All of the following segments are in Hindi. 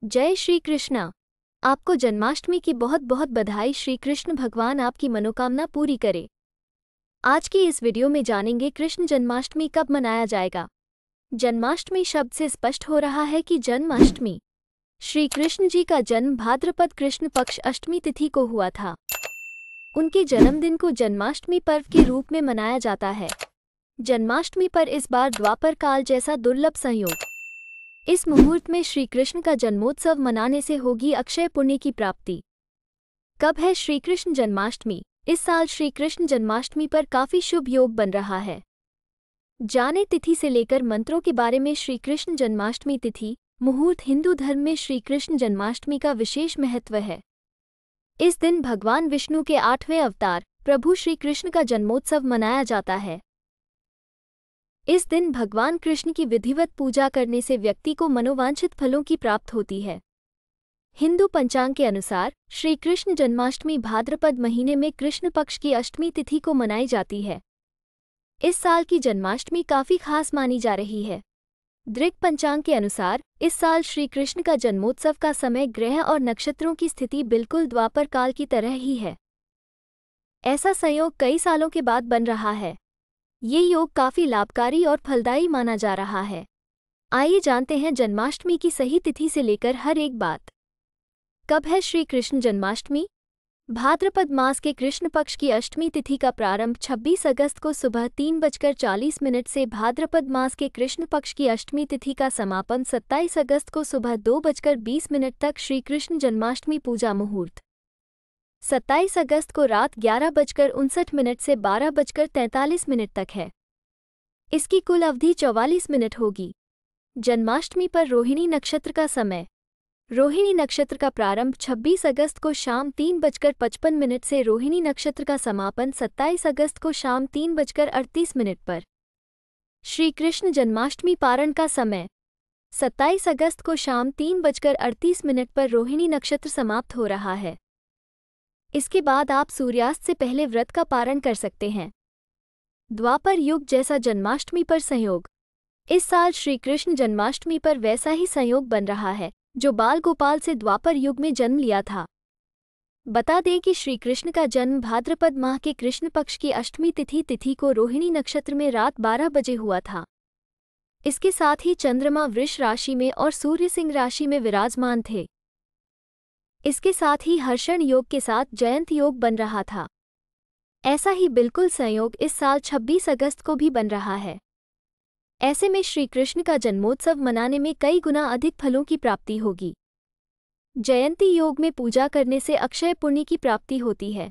जय श्री कृष्णा। आपको जन्माष्टमी की बहुत बहुत बधाई। श्री कृष्ण भगवान आपकी मनोकामना पूरी करे। आज की इस वीडियो में जानेंगे कृष्ण जन्माष्टमी कब मनाया जाएगा। जन्माष्टमी शब्द से स्पष्ट हो रहा है कि जन्माष्टमी श्री कृष्ण जी का जन्म भाद्रपद कृष्ण पक्ष अष्टमी तिथि को हुआ था। उनके जन्मदिन को जन्माष्टमी पर्व के रूप में मनाया जाता है। जन्माष्टमी पर इस बार द्वापर काल जैसा दुर्लभ संयोग। इस मुहूर्त में श्री कृष्ण का जन्मोत्सव मनाने से होगी अक्षय पुण्य की प्राप्ति। कब है श्री कृष्ण जन्माष्टमी? इस साल श्री कृष्ण जन्माष्टमी पर काफी शुभ योग बन रहा है। जाने तिथि से लेकर मंत्रों के बारे में। श्री कृष्ण जन्माष्टमी तिथि मुहूर्त। हिंदू धर्म में श्री कृष्ण जन्माष्टमी का विशेष महत्व है। इस दिन भगवान विष्णु के 8वें अवतार प्रभु श्री कृष्ण का जन्मोत्सव मनाया जाता है। इस दिन भगवान कृष्ण की विधिवत पूजा करने से व्यक्ति को मनोवांछित फलों की प्राप्त होती है। हिंदू पंचांग के अनुसार श्री कृष्ण जन्माष्टमी भाद्रपद महीने में कृष्ण पक्ष की अष्टमी तिथि को मनाई जाती है। इस साल की जन्माष्टमी काफी खास मानी जा रही है। दृक पंचांग के अनुसार इस साल श्री कृष्ण का जन्मोत्सव का समय, ग्रह और नक्षत्रों की स्थिति बिल्कुल द्वापर काल की तरह ही है। ऐसा संयोग कई सालों के बाद बन रहा है। ये योग काफी लाभकारी और फलदायी माना जा रहा है। आइए जानते हैं जन्माष्टमी की सही तिथि से लेकर हर एक बात। कब है श्री कृष्ण जन्माष्टमी? भाद्रपद मास के कृष्ण पक्ष की अष्टमी तिथि का प्रारंभ 26 अगस्त को सुबह 3:40 से, भाद्रपद मास के कृष्ण पक्ष की अष्टमी तिथि का समापन 27 अगस्त को सुबह 2:20 तक। श्री कृष्ण जन्माष्टमी पूजा मुहूर्त 27 अगस्त को रात 11:59 से 12:43 तक है। इसकी कुल अवधि 44 मिनट होगी। जन्माष्टमी पर रोहिणी नक्षत्र का समय। रोहिणी नक्षत्र का प्रारंभ 26 अगस्त को शाम 3:55 से, रोहिणी नक्षत्र का समापन 27 अगस्त को शाम 3:38 पर। श्री कृष्ण जन्माष्टमी पारण का समय 27 अगस्त को शाम 3:38 पर रोहिणी नक्षत्र समाप्त हो रहा है। इसके बाद आप सूर्यास्त से पहले व्रत का पारण कर सकते हैं। द्वापर युग जैसा जन्माष्टमी पर संयोग। इस साल श्री कृष्ण जन्माष्टमी पर वैसा ही संयोग बन रहा है जो बाल गोपाल से द्वापर युग में जन्म लिया था। बता दें कि श्री कृष्ण का जन्म भाद्रपद माह के कृष्ण पक्ष की अष्टमी तिथि को रोहिणी नक्षत्र में रात 12 बजे हुआ था। इसके साथ ही चंद्रमा वृष राशि में और सूर्य सिंह राशि में विराजमान थे। इसके साथ ही हर्षण योग के साथ जयंत योग बन रहा था। ऐसा ही बिल्कुल संयोग इस साल 26 अगस्त को भी बन रहा है। ऐसे में श्री कृष्ण का जन्मोत्सव मनाने में कई गुना अधिक फलों की प्राप्ति होगी। जयंती योग में पूजा करने से अक्षय पुण्य की प्राप्ति होती है।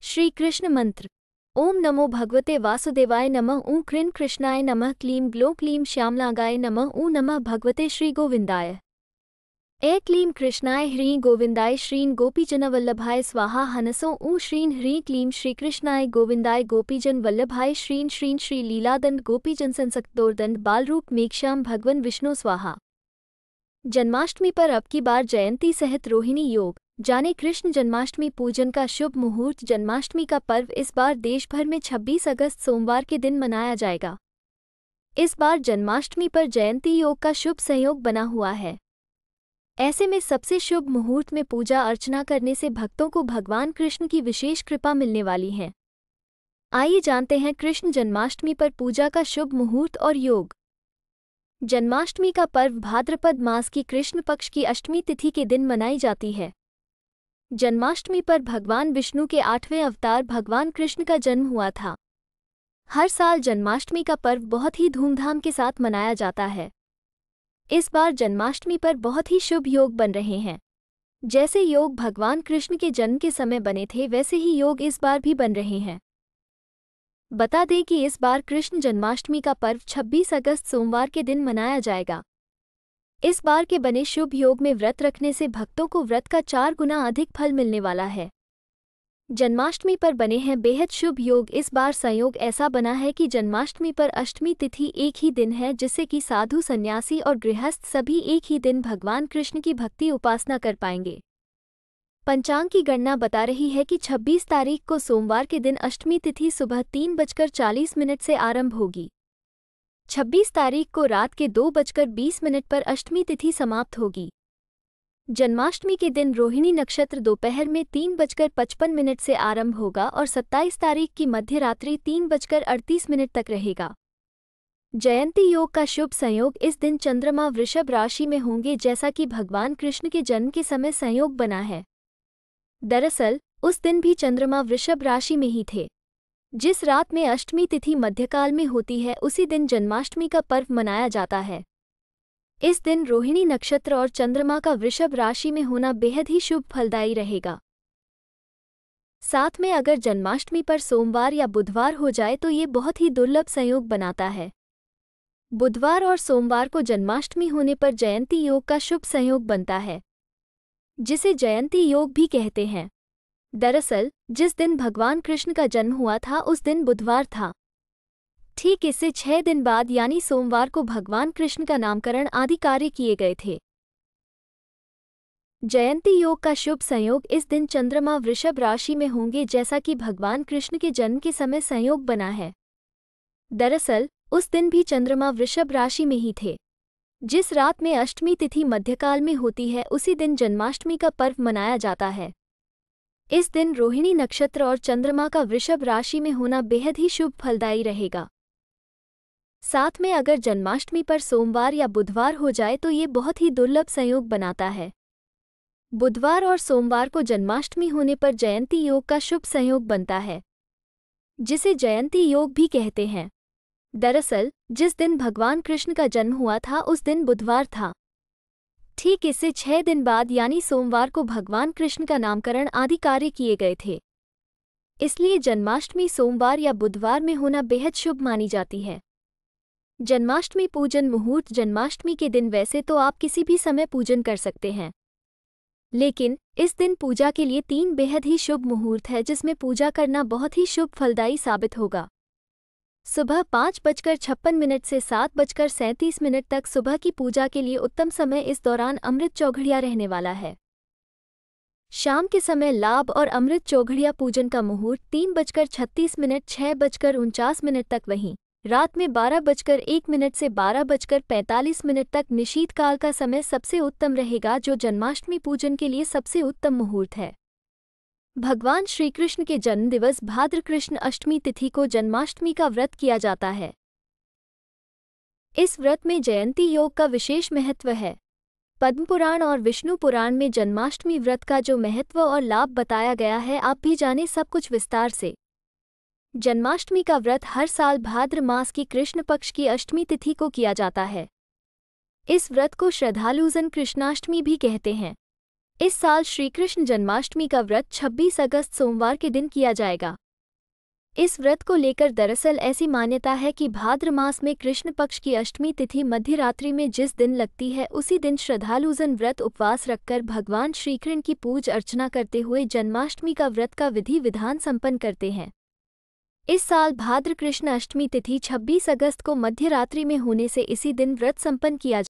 श्री कृष्ण मंत्र। ओम नमो भगवते वासुदेवाय नमः। ऊं कृष्ण कृष्णाय नमः। क्लीं ग्लों क्लीं श्यामलांगाय नमः। ऊं नमः भगवते श्री गोविंदाय। ऐ क्लीं कृष्णाय ह्रीं गोविंदाय। श्रीं गोपीजनवल्लभाय स्वाहा। हनसों ऊं श्रीं ह्रीं क्लीं श्रीकृष्णाय गोविंदाय गोपीजन वल्लभाय। श्रीं श्रीं श्री लीलादंड गोपीजन संसक्तोर्दंड बालरूप मेघश्याम भगवन विष्णु स्वाहा। जन्माष्टमी पर अब की बार जयंती सहित रोहिणी योग। जाने कृष्ण जन्माष्टमी पूजन का शुभ मुहूर्त। जन्माष्टमी का पर्व इस बार देश भर में 26 अगस्त सोमवार के दिन मनाया जाएगा। इस बार जन्माष्टमी पर जयंती योग का शुभ संयोग बना हुआ है। ऐसे में सबसे शुभ मुहूर्त में पूजा अर्चना करने से भक्तों को भगवान कृष्ण की विशेष कृपा मिलने वाली है। आइए जानते हैं कृष्ण जन्माष्टमी पर पूजा का शुभ मुहूर्त और योग। जन्माष्टमी का पर्व भाद्रपद मास की कृष्ण पक्ष की अष्टमी तिथि के दिन मनाई जाती है। जन्माष्टमी पर भगवान विष्णु के 8वें अवतार भगवान कृष्ण का जन्म हुआ था। हर साल जन्माष्टमी का पर्व बहुत ही धूमधाम के साथ मनाया जाता है। इस बार जन्माष्टमी पर बहुत ही शुभ योग बन रहे हैं। जैसे योग भगवान कृष्ण के जन्म के समय बने थे वैसे ही योग इस बार भी बन रहे हैं। बता दें कि इस बार कृष्ण जन्माष्टमी का पर्व 26 अगस्त सोमवार के दिन मनाया जाएगा। इस बार के बने शुभ योग में व्रत रखने से भक्तों को व्रत का 4 गुना अधिक फल मिलने वाला है। जन्माष्टमी पर बने हैं बेहद शुभ योग। इस बार संयोग ऐसा बना है कि जन्माष्टमी पर अष्टमी तिथि एक ही दिन है, जिससे कि साधु सन्यासी और गृहस्थ सभी एक ही दिन भगवान कृष्ण की भक्ति उपासना कर पाएंगे। पंचांग की गणना बता रही है कि 26 तारीख को सोमवार के दिन अष्टमी तिथि सुबह 3:40 से आरंभ होगी। 26 तारीख को रात के 2:20 पर अष्टमी तिथि समाप्त होगी। जन्माष्टमी के दिन रोहिणी नक्षत्र दोपहर में 3:55 से आरंभ होगा और 27 तारीख की मध्य रात्रि 3:38 तक रहेगा। जयंती योग का शुभ संयोग इस दिन चंद्रमा वृषभ राशि में होंगे, जैसा कि भगवान कृष्ण के जन्म के समय संयोग बना है। दरअसल उस दिन भी चंद्रमा वृषभ राशि में ही थे। जिस रात में अष्टमी तिथि मध्यकाल में होती है, उसी दिन जन्माष्टमी का पर्व मनाया जाता है। इस दिन रोहिणी नक्षत्र और चंद्रमा का वृषभ राशि में होना बेहद ही शुभ फलदायी रहेगा। साथ में अगर जन्माष्टमी पर सोमवार या बुधवार हो जाए तो ये बहुत ही दुर्लभ संयोग बनाता है। बुधवार और सोमवार को जन्माष्टमी होने पर जयंती योग का शुभ संयोग बनता है, जिसे जयंती योग भी कहते हैं। दरअसल जिस दिन भगवान कृष्ण का जन्म हुआ था उस दिन बुधवार था। ठीक इससे 6 दिन बाद यानी सोमवार को भगवान कृष्ण का नामकरण आदि कार्य किए गए थे। जयंती योग का शुभ संयोग इस दिन चंद्रमा वृषभ राशि में होंगे, जैसा कि भगवान कृष्ण के जन्म के समय संयोग बना है। दरअसल उस दिन भी चंद्रमा वृषभ राशि में ही थे। जिस रात में अष्टमी तिथि मध्यकाल में होती है, उसी दिन जन्माष्टमी का पर्व मनाया जाता है। इस दिन रोहिणी नक्षत्र और चंद्रमा का वृषभ राशि में होना बेहद ही शुभ फलदायी रहेगा। साथ में अगर जन्माष्टमी पर सोमवार या बुधवार हो जाए तो ये बहुत ही दुर्लभ संयोग बनाता है। बुधवार और सोमवार को जन्माष्टमी होने पर जयंती योग का शुभ संयोग बनता है, जिसे जयंती योग भी कहते हैं। दरअसल जिस दिन भगवान कृष्ण का जन्म हुआ था उस दिन बुधवार था। ठीक इससे 6 दिन बाद यानी सोमवार को भगवान कृष्ण का नामकरण आदि कार्य किए गए थे। इसलिए जन्माष्टमी सोमवार या बुधवार में होना बेहद शुभ मानी जाती है। जन्माष्टमी पूजन मुहूर्त जन्माष्टमी के दिन वैसे तो आप किसी भी समय पूजन कर सकते हैं, लेकिन इस दिन पूजा के लिए 3 बेहद ही शुभ मुहूर्त है, जिसमें पूजा करना बहुत ही शुभ फलदायी साबित होगा। सुबह 5:56 से 7:37 तक सुबह की पूजा के लिए उत्तम समय। इस दौरान अमृत चौघड़िया रहने वाला है। शाम के समय लाभ और अमृत चौघड़िया पूजन का मुहूर्त 3:36 6:49 तक, वहीं रात में 12:01 से 12:45 तक निशीथकाल का समय सबसे उत्तम रहेगा, जो जन्माष्टमी पूजन के लिए सबसे उत्तम मुहूर्त है। भगवान श्री कृष्ण के जन्म दिवस भाद्र कृष्ण अष्टमी तिथि को जन्माष्टमी का व्रत किया जाता है। इस व्रत में जयंती योग का विशेष महत्व है। पद्म पुराण और विष्णु पुराण में जन्माष्टमी व्रत का जो महत्व और लाभ बताया गया है, आप भी जाने सब कुछ विस्तार से। जन्माष्टमी का व्रत हर साल भाद्र मास की कृष्ण पक्ष की अष्टमी तिथि को किया जाता है। इस व्रत को श्रद्धालुजन कृष्णाष्टमी भी कहते हैं। इस साल श्री कृष्ण जन्माष्टमी का व्रत 26 अगस्त सोमवार के दिन किया जाएगा। इस व्रत को लेकर दरअसल ऐसी मान्यता है कि भाद्र मास में कृष्ण पक्ष की अष्टमी तिथि मध्य रात्रि में जिस दिन लगती है, उसी दिन श्रद्धालुजन व्रत उपवास रखकर भगवान श्रीकृष्ण की पूज अर्चना करते हुए जन्माष्टमी का व्रत का विधि विधान संपन्न करते हैं। इस साल भाद्र कृष्ण अष्टमी तिथि 26 अगस्त को मध्य रात्रि में होने से इसी दिन व्रत संपन्न किया